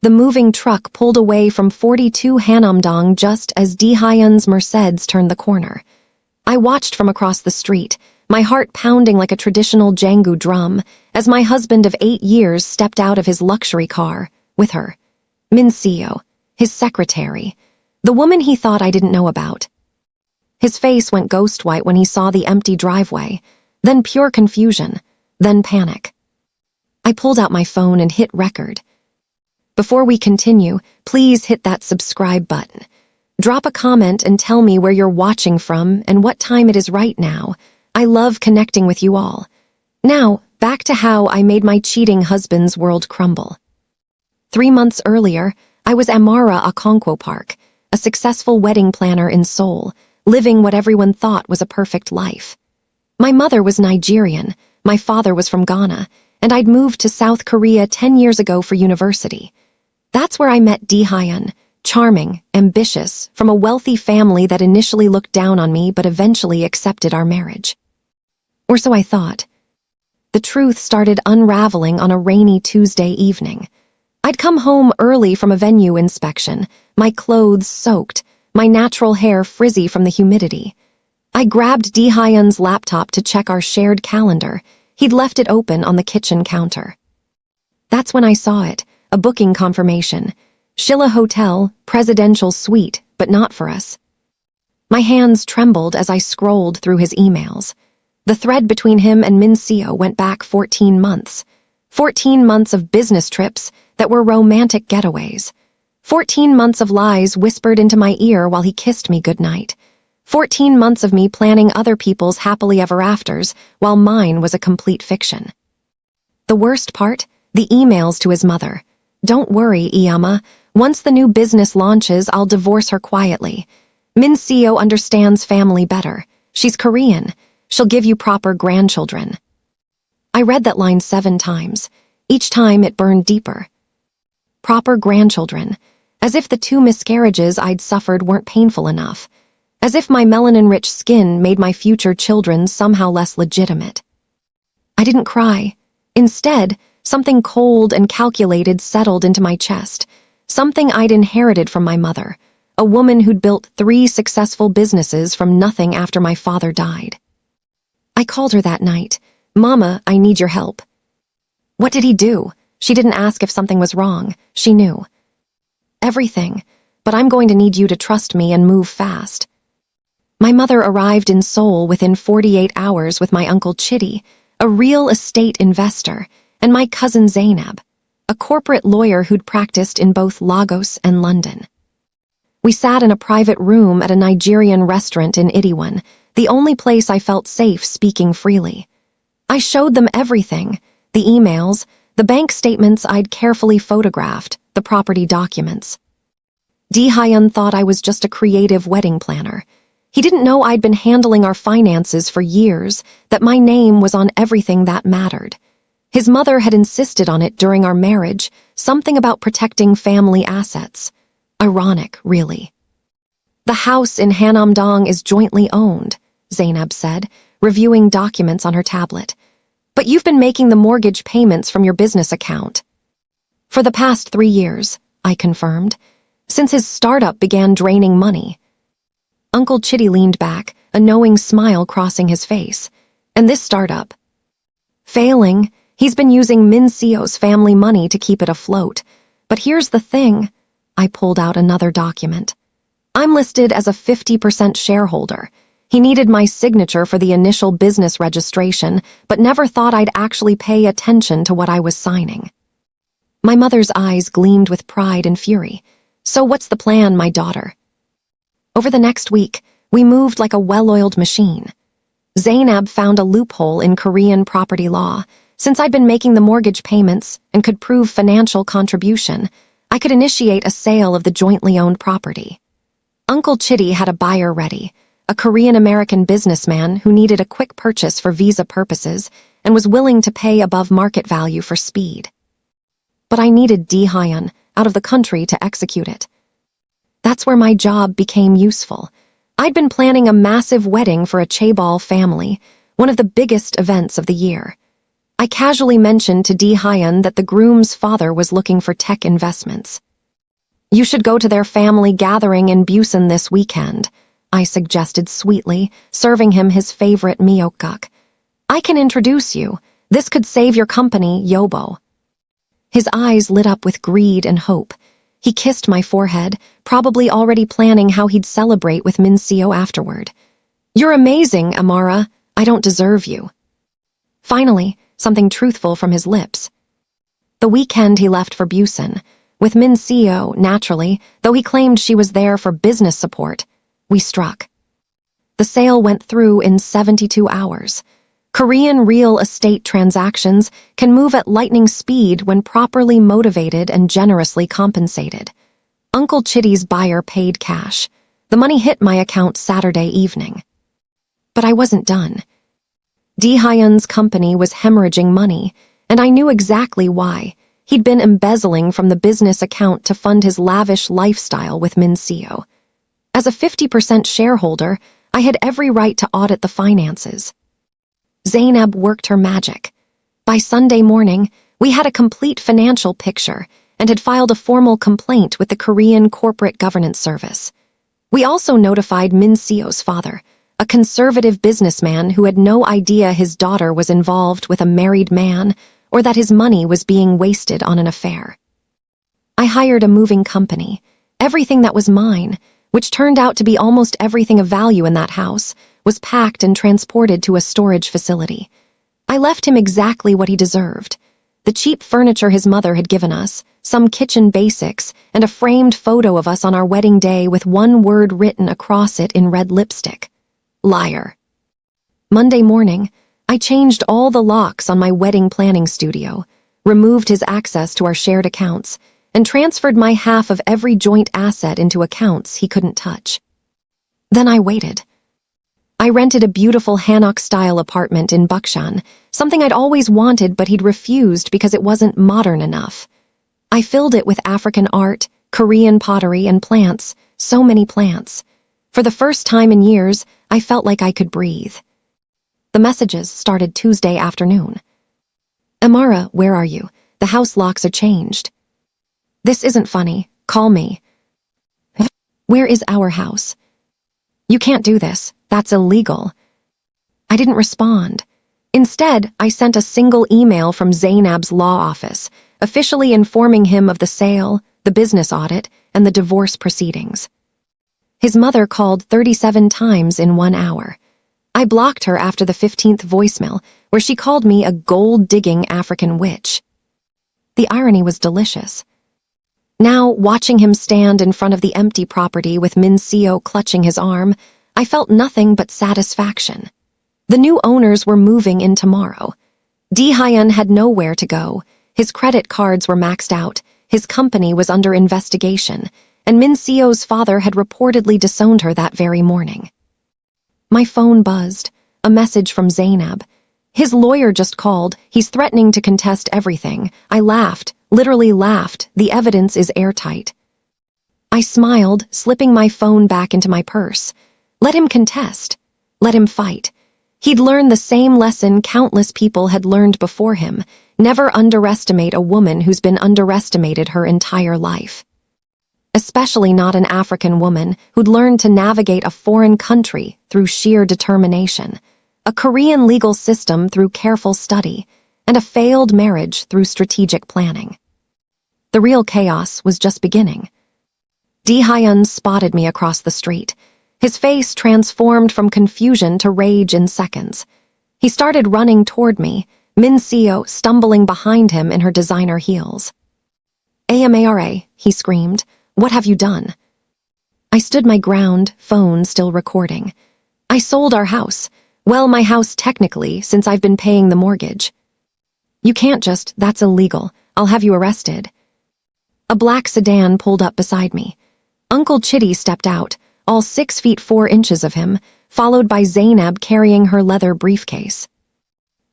The moving truck pulled away from 42 Hanamdong just as Di-hyun's Mercedes turned the corner. I watched from across the street, my heart pounding like a traditional jangu drum, as my husband of 8 years stepped out of his luxury car, with her. Min Seo, his secretary, the woman he thought I didn't know about. His face went ghost white when he saw the empty driveway, then pure confusion, then panic. I pulled out my phone and hit record. Before we continue, please hit that subscribe button. Drop a comment and tell me where you're watching from and what time it is right now. I love connecting with you all. Now, back to how I made my cheating husband's world crumble. 3 months earlier, I was Amara Okonkwo Park, a successful wedding planner in Seoul, living what everyone thought was a perfect life. My mother was Nigerian, my father was from Ghana, and I'd moved to South Korea 10 years ago for university. That's where I met Di-hyun, charming, ambitious, from a wealthy family that initially looked down on me but eventually accepted our marriage. Or so I thought. The truth started unraveling on a rainy Tuesday evening. I'd come home early from a venue inspection, my clothes soaked, my natural hair frizzy from the humidity. I grabbed Di-hyun's laptop to check our shared calendar. He'd left it open on the kitchen counter. That's when I saw it, a booking confirmation. Shilla Hotel, presidential suite, but not for us. My hands trembled as I scrolled through his emails. The thread between him and Min Seo went back 14 months. 14 months of business trips that were romantic getaways. 14 months of lies whispered into my ear while he kissed me goodnight. 14 months of me planning other people's happily ever afters while mine was a complete fiction. The worst part? The emails to his mother. Don't worry, Iyama. Once the new business launches, I'll divorce her quietly. Min Seo understands family better. She's Korean. She'll give you proper grandchildren. I read that line 7 times. Each time it burned deeper. Proper grandchildren. As if the 2 miscarriages I'd suffered weren't painful enough. As if my melanin-rich skin made my future children somehow less legitimate. I didn't cry. Instead, something cold and calculated settled into my chest. Something I'd inherited from my mother, a woman who'd built 3 successful businesses from nothing after my father died. I called her that night. Mama, I need your help. What did he do? She didn't ask if something was wrong. She knew. Everything, but I'm going to need you to trust me and move fast. My mother arrived in Seoul within 48 hours with my uncle Chitty, a real estate investor, and my cousin Zainab, a corporate lawyer who'd practiced in both Lagos and London. We sat in a private room at a Nigerian restaurant in Itaewon, the only place I felt safe speaking freely. I showed them everything, the emails, the bank statements I'd carefully photographed, the property documents. Di-hyun thought I was just a creative wedding planner. He didn't know I'd been handling our finances for years, that my name was on everything that mattered. His mother had insisted on it during our marriage, something about protecting family assets. Ironic, really. The house in Hanamdong is jointly owned, Zainab said, reviewing documents on her tablet. But you've been making the mortgage payments from your business account. For the past 3 years, I confirmed, since his startup began draining money. Uncle Chitty leaned back, a knowing smile crossing his face. And this startup? Failing, he's been using Min Seo's family money to keep it afloat. But here's the thing. I pulled out another document. I'm listed as a 50% shareholder. He needed my signature for the initial business registration, but never thought I'd actually pay attention to what I was signing. My mother's eyes gleamed with pride and fury. So what's the plan, my daughter? Over the next week, we moved like a well-oiled machine. Zainab found a loophole in Korean property law. Since I'd been making the mortgage payments and could prove financial contribution, I could initiate a sale of the jointly owned property. Uncle Chitty had a buyer ready, a Korean-American businessman who needed a quick purchase for visa purposes and was willing to pay above market value for speed. But I needed Di-hyun out of the country to execute it. That's where my job became useful. I'd been planning a massive wedding for a chaebol family, one of the biggest events of the year. I casually mentioned to Hyun that the groom's father was looking for tech investments. You should go to their family gathering in Busan this weekend, I suggested sweetly, serving him his favorite miyeokguk. I can introduce you. This could save your company, Yobo. His eyes lit up with greed and hope. He kissed my forehead, probably already planning how he'd celebrate with Min Seo afterward. You're amazing, Amara. I don't deserve you. Finally, something truthful from his lips. The weekend he left for Busan, with Min Seo, naturally, though he claimed she was there for business support. We struck. The sale went through in 72 hours. Korean real estate transactions can move at lightning speed when properly motivated and generously compensated. Uncle Chitty's buyer paid cash. The money hit my account Saturday evening. But I wasn't done. Hyun's company was hemorrhaging money, and I knew exactly why. He'd been embezzling from the business account to fund his lavish lifestyle with Min Seo. As a 50% shareholder, I had every right to audit the finances. Zainab worked her magic. By Sunday morning, we had a complete financial picture and had filed a formal complaint with the Korean Corporate Governance Service. We also notified Min Seo's father, a conservative businessman who had no idea his daughter was involved with a married man or that his money was being wasted on an affair. I hired a moving company. Everything that was mine, which turned out to be almost everything of value in that house, was packed and transported to a storage facility. I left him exactly what he deserved. The cheap furniture his mother had given us, some kitchen basics, and a framed photo of us on our wedding day with one word written across it in red lipstick. Liar. Monday morning, I changed all the locks on my wedding planning studio, removed his access to our shared accounts, and transferred my half of every joint asset into accounts he couldn't touch. Then I waited. I rented a beautiful Hanok-style apartment in Bukshan, something I'd always wanted but he'd refused because it wasn't modern enough. I filled it with African art, Korean pottery, and plants, so many plants. For the first time in years, I felt like I could breathe. The messages started Tuesday afternoon. Amara, where are you? The house locks are changed. This isn't funny. Call me. Where is our house? You can't do this. That's illegal. I didn't respond. Instead, I sent a single email from Zainab's law office, officially informing him of the sale, the business audit, and the divorce proceedings. His mother called 37 times in 1 hour. I blocked her after the 15th voicemail, where she called me a gold-digging African witch. The irony was delicious. Now, watching him stand in front of the empty property with Min Seo clutching his arm, I felt nothing but satisfaction. The new owners were moving in tomorrow. Hyun had nowhere to go. His credit cards were maxed out, his company was under investigation, and Min Seo's father had reportedly disowned her that very morning. My phone buzzed, a message from Zainab. His lawyer just called. He's threatening to contest everything. I laughed, literally laughed. The evidence is airtight. I smiled, slipping my phone back into my purse. Let him contest. Let him fight. He'd learned the same lesson countless people had learned before him. Never underestimate a woman who's been underestimated her entire life. Especially not an African woman who'd learned to navigate a foreign country through sheer determination, a Korean legal system through careful study, and a failed marriage through strategic planning. The real chaos was just beginning. Hyun spotted me across the street. His face transformed from confusion to rage in seconds. He started running toward me, Min Seo stumbling behind him in her designer heels. "Amara," he screamed. "What have you done?" I stood my ground, phone still recording. "I sold our house. Well, my house technically, since I've been paying the mortgage." "You can't just, that's illegal. I'll have you arrested." A black sedan pulled up beside me. Uncle Chitty stepped out, all 6 feet 4 inches of him, followed by Zainab carrying her leather briefcase.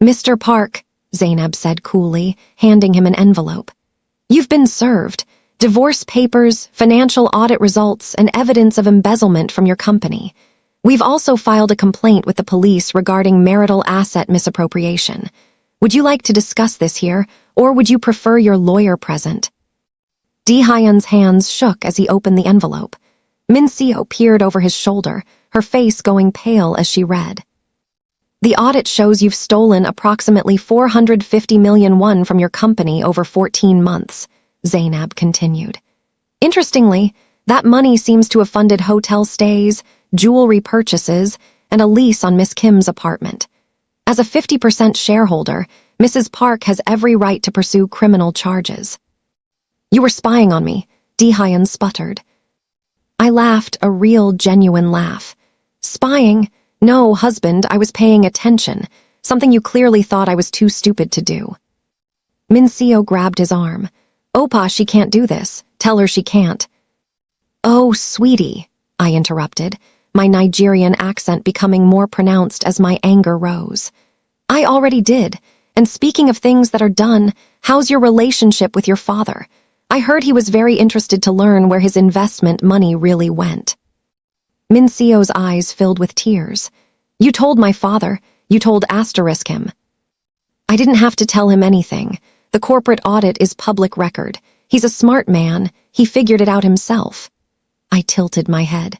"Mr. Park," Zainab said coolly, handing him an envelope. "You've been served. Divorce papers, financial audit results, and evidence of embezzlement from your company. We've also filed a complaint with the police regarding marital asset misappropriation. Would you like to discuss this here, or would you prefer your lawyer present? Di-hyun's hands shook as he opened the envelope. Min Seo peered over his shoulder, her face going pale as she read. The audit shows you've stolen approximately 450 million won from your company over 14 months, Zainab continued. Interestingly, that money seems to have funded hotel stays, jewelry purchases, and a lease on Miss Kim's apartment. As a 50% shareholder, Mrs. Park has every right to pursue criminal charges. You were spying on me, Di-hyun sputtered. I laughed, a real, genuine laugh. Spying? No, husband, I was paying attention, something you clearly thought I was too stupid to do. Min Seo grabbed his arm. Opa, she can't do this. Tell her she can't. Oh, sweetie, I interrupted, my Nigerian accent becoming more pronounced as my anger rose. I already did, and speaking of things that are done, how's your relationship with your father? I heard he was very interested to learn where his investment money really went. Min Seo's eyes filled with tears. You told my father. You told him. I didn't have to tell him anything. The corporate audit is public record. He's a smart man. He figured it out himself. I tilted my head.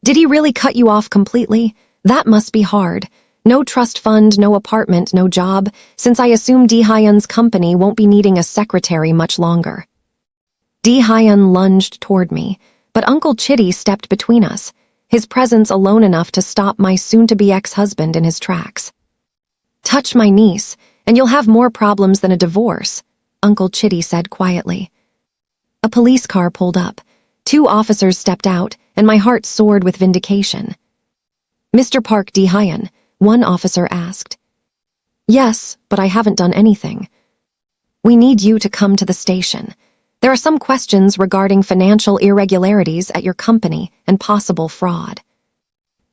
Did he really cut you off completely? That must be hard. No trust fund, no apartment, no job, since I assume Di-hyun's company won't be needing a secretary much longer. Di-hyun lunged toward me, but Uncle Chitty stepped between us, his presence alone enough to stop my soon-to-be ex-husband in his tracks. Touch my niece, and you'll have more problems than a divorce, Uncle Chitty said quietly. A police car pulled up. 2 officers stepped out, and my heart soared with vindication. Mr. Park Di-hyun, one officer asked. Yes, but I haven't done anything. We need you to come to the station. There are some questions regarding financial irregularities at your company and possible fraud.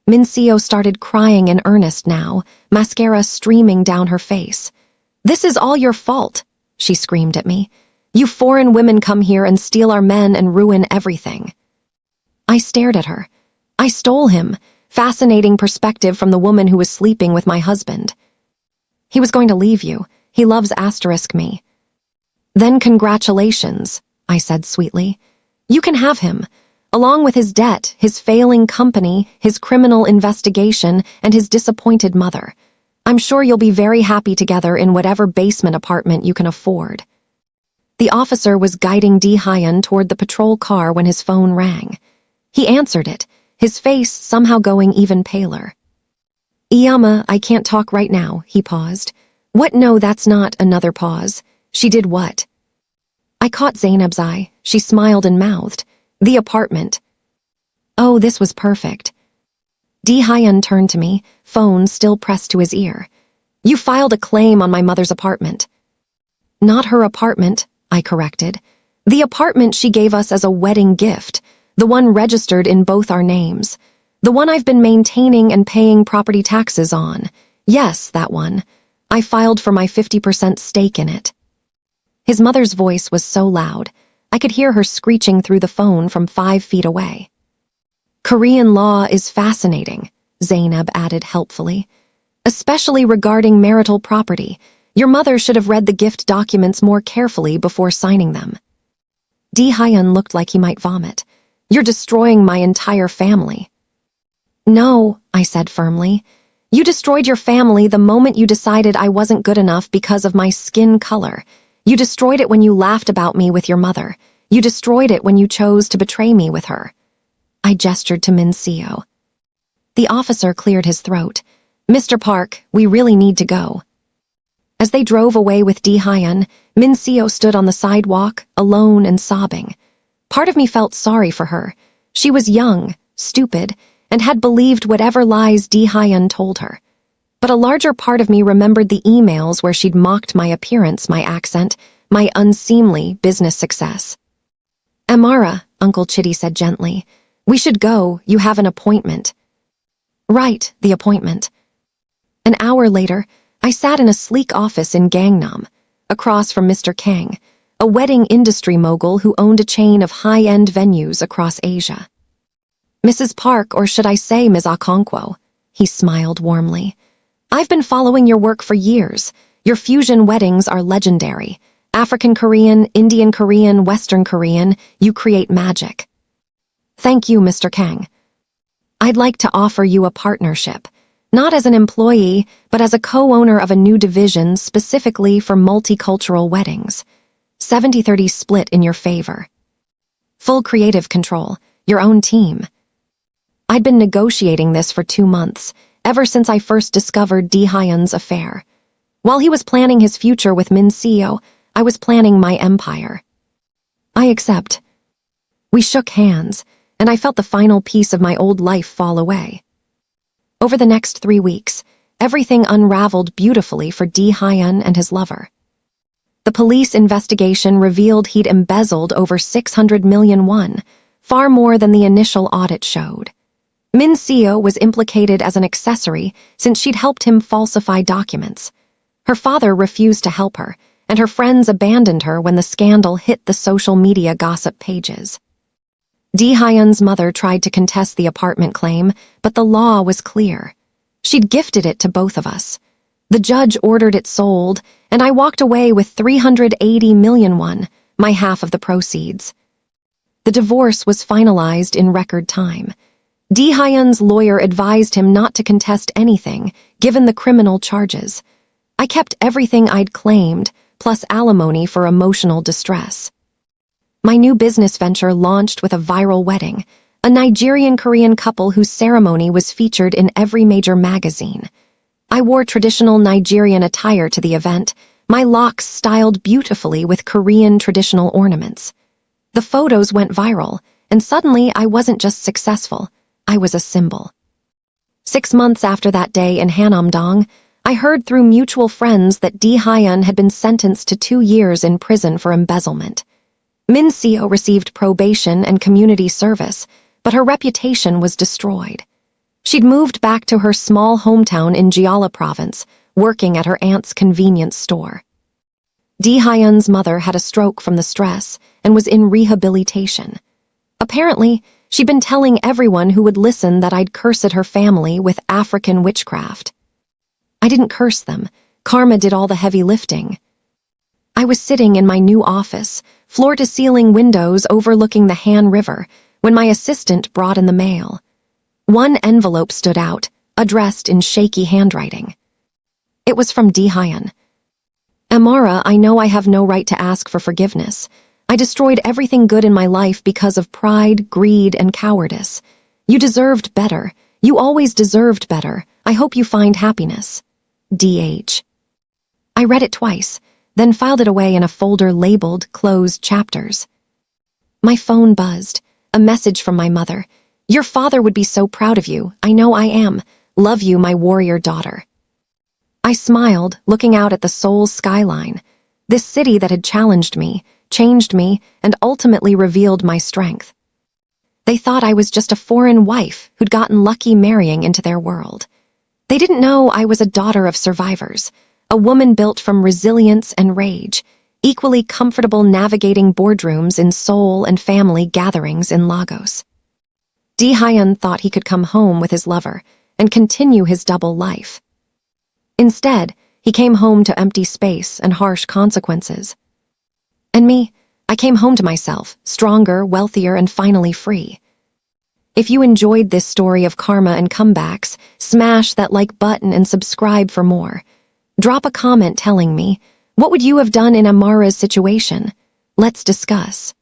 Min Seo started crying in earnest now, mascara streaming down her face. This is all your fault, she screamed at me. You foreign women come here and steal our men and ruin everything. I stared at her. I stole him. Fascinating perspective from the woman who was sleeping with my husband. He was going to leave you. He loves me. Then congratulations, I said sweetly. You can have him, along with his debt, his failing company, his criminal investigation, and his disappointed mother. I'm sure you'll be very happy together in whatever basement apartment you can afford. The officer was guiding Di-hyun toward the patrol car when his phone rang. He answered it, his face somehow going even paler. Iyama, I can't talk right now, he paused. What? No, that's not. Another pause. She did what? I caught Zainab's eye. She smiled and mouthed. The apartment. Oh, this was perfect. Di-hyun turned to me, phone still pressed to his ear. You filed a claim on my mother's apartment. Not her apartment, I corrected. The apartment she gave us as a wedding gift, the one registered in both our names. The one I've been maintaining and paying property taxes on. Yes, that one. I filed for my 50% stake in it. His mother's voice was so loud, I could hear her screeching through the phone from 5 feet away. Korean law is fascinating, Zainab added helpfully. Especially regarding marital property. Your mother should have read the gift documents more carefully before signing them. Di-hyun looked like he might vomit. You're destroying my entire family. No, I said firmly. You destroyed your family the moment you decided I wasn't good enough because of my skin color. You destroyed it when you laughed about me with your mother. You destroyed it when you chose to betray me with her. I gestured to Min Seo. The officer cleared his throat. Mr. Park, we really need to go. As they drove away with Di-hyun, Min Seo stood on the sidewalk, alone and sobbing. Part of me felt sorry for her. She was young, stupid, and had believed whatever lies Di-hyun told her. But a larger part of me remembered the emails where she'd mocked my appearance, my accent, my unseemly business success. Amara, Uncle Chitty said gently, we should go, you have an appointment. Right, the appointment. An hour later, I sat in a sleek office in Gangnam, across from Mr. Kang, a wedding industry mogul who owned a chain of high-end venues across Asia. Mrs. Park, or should I say Ms. Okonkwo, he smiled warmly. I've been following your work for years. Your fusion weddings are legendary. African Korean, Indian Korean, Western Korean, you create magic. Thank you, Mr. Kang. I'd like to offer you a partnership, not as an employee, but as a co-owner of a new division specifically for multicultural weddings. 70-30 split in your favor. Full creative control, your own team. I'd been negotiating this for 2 months, ever since I first discovered Lee Hyun's affair. While he was planning his future with Min Seo, I was planning my empire. I accept. We shook hands, and I felt the final piece of my old life fall away. Over the next 3 weeks, everything unraveled beautifully for Lee Hyun and his lover. The police investigation revealed he'd embezzled over 600 million won, far more than the initial audit showed. Min Seo was implicated as an accessory since she'd helped him falsify documents. Her father refused to help her, and her friends abandoned her when the scandal hit the social media gossip pages. Lee Hyun's mother tried to contest the apartment claim, but the law was clear. She'd gifted it to both of us. The judge ordered it sold, and I walked away with 380 million won, my half of the proceeds. The divorce was finalized in record time. Lee Hyun's lawyer advised him not to contest anything, given the criminal charges. I kept everything I'd claimed, plus alimony for emotional distress. My new business venture launched with a viral wedding, a Nigerian-Korean couple whose ceremony was featured in every major magazine. I wore traditional Nigerian attire to the event, my locks styled beautifully with Korean traditional ornaments. The photos went viral, and suddenly I wasn't just successful, I was a symbol. 6 months after that day in Hanamdong, I heard through mutual friends that Lee Hyun had been sentenced to 2 years in prison for embezzlement. Min Seo received probation and community service, but her reputation was destroyed. She'd moved back to her small hometown in Jeolla province, working at her aunt's convenience store. Lee Hyun's mother had a stroke from the stress and was in rehabilitation. Apparently, she'd been telling everyone who would listen that I'd cursed her family with African witchcraft. I didn't curse them. Karma did all the heavy lifting. I was sitting in my new office, floor-to-ceiling windows overlooking the Han River, when my assistant brought in the mail. One envelope stood out, addressed in shaky handwriting. It was from Lee Hyun. Amara, I know I have no right to ask for forgiveness. I destroyed everything good in my life because of pride, greed, and cowardice. You deserved better. You always deserved better. I hope you find happiness. D.H. I read it twice, then filed it away in a folder labeled Closed Chapters. My phone buzzed. A message from my mother. Your father would be so proud of you. I know I am. Love you, my warrior daughter. I smiled, looking out at the Seoul skyline. This city that had challenged me, changed me, and ultimately revealed my strength. They thought I was just a foreign wife who'd gotten lucky marrying into their world. They didn't know I was a daughter of survivors, a woman built from resilience and rage, equally comfortable navigating boardrooms in Seoul and family gatherings in Lagos. Lee Hyun thought he could come home with his lover and continue his double life. Instead, he came home to empty space and harsh consequences. And me, I came home to myself, stronger, wealthier, and finally free. If you enjoyed this story of karma and comebacks, smash that like button and subscribe for more. Drop a comment telling me, what would you have done in Amara's situation? Let's discuss.